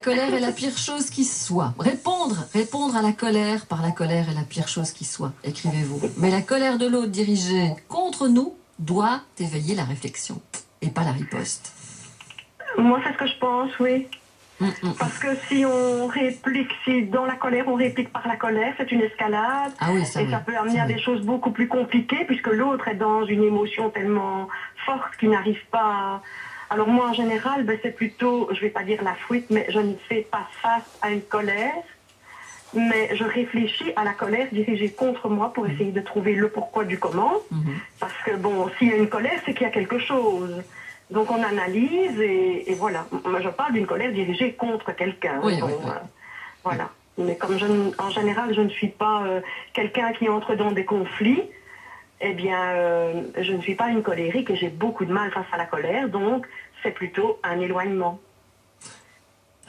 colère est la pire chose qui soit. Répondre à la colère par la colère est la pire chose qui soit, écrivez-vous. Mais la colère de l'autre dirigée contre nous doit éveiller la réflexion et pas la riposte. Moi, c'est ce que je pense, oui. Parce que si on réplique, si dans la colère on réplique par la colère, c'est une escalade. Ah oui, ça, et ça peut amener à des choses beaucoup plus compliquées puisque l'autre est dans une émotion tellement forte qu'il n'arrive pas à... Alors moi en général, c'est plutôt, je vais pas dire la fuite, mais je ne fais pas face à une colère, mais je réfléchis à la colère dirigée contre moi pour essayer de trouver le pourquoi du comment. Parce que bon, s'il y a une colère, c'est qu'il y a quelque chose. Donc on analyse et voilà. Moi je parle d'une colère dirigée contre quelqu'un. Oui, bon, oui. voilà. Mais comme en général je ne suis pas quelqu'un qui entre dans des conflits, eh bien je ne suis pas une colérique et j'ai beaucoup de mal face à la colère, donc c'est plutôt un éloignement.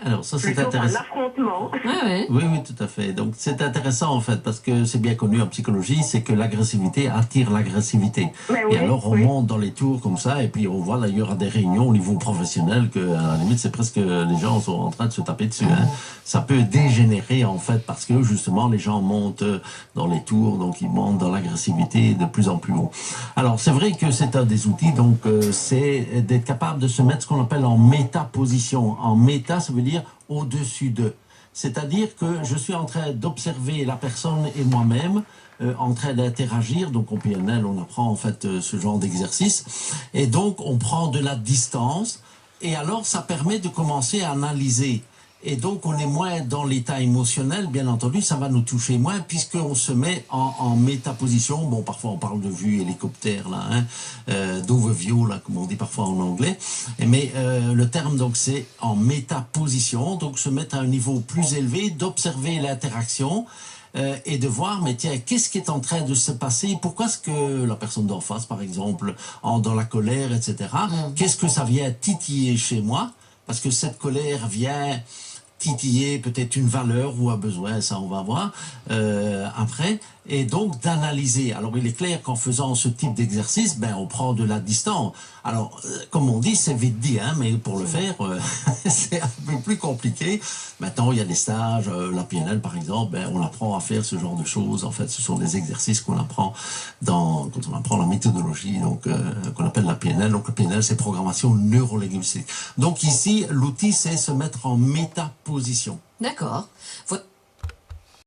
Alors ça c'est Plutôt intéressant. un affrontement. Oui. Oui, tout à fait. Donc c'est intéressant en fait parce que c'est bien connu en psychologie, c'est que l'agressivité attire l'agressivité. Mais Et oui, alors on oui. monte dans les tours comme ça et puis on voit d'ailleurs à des réunions au niveau professionnel que à la limite c'est presque les gens sont en train de se taper dessus. Hein. Ça peut dégénérer en fait parce que justement les gens montent dans les tours, donc ils montent dans l'agressivité de plus en plus haut. Alors c'est vrai que c'est un des outils, donc c'est d'être capable de se mettre ce qu'on appelle en métaposition. En méta, ça veut dire au-dessus d'eux. C'est-à-dire que je suis en train d'observer la personne et moi-même, en train d'interagir. Donc en PNL, on apprend en fait ce genre d'exercice. Et donc on prend de la distance. Et alors ça permet de commencer à analyser. Et donc on est moins dans l'état émotionnel, bien entendu, ça va nous toucher moins puisqu'on se met en métaposition. Bon, parfois on parle de vue hélicoptère, là, hein, d'overview, là, comme on dit parfois en anglais. Mais le terme, donc, c'est en métaposition, donc se mettre à un niveau plus élevé, d'observer l'interaction et de voir, mais tiens, qu'est-ce qui est en train de se passer? Pourquoi est-ce que la personne d'en face, par exemple, dans la colère, etc., qu'est-ce que ça vient titiller chez moi? Parce que cette colère vient titiller peut-être une valeur ou un besoin, ça on va voir après, et donc d'analyser. Alors il est clair qu'en faisant ce type d'exercice, on prend de la distance. Alors comme on dit, c'est vite dit, hein, mais pour le faire, c'est un peu plus compliqué. Maintenant il y a des stages, la PNL par exemple, on apprend à faire ce genre de choses. En fait, ce sont des exercices qu'on apprend quand on apprend la méthodologie, donc qu'on appelle la PNL. Donc le PNL, c'est programmation neurolinguistique. Donc ici, l'outil, c'est se mettre en métaposition. D'accord.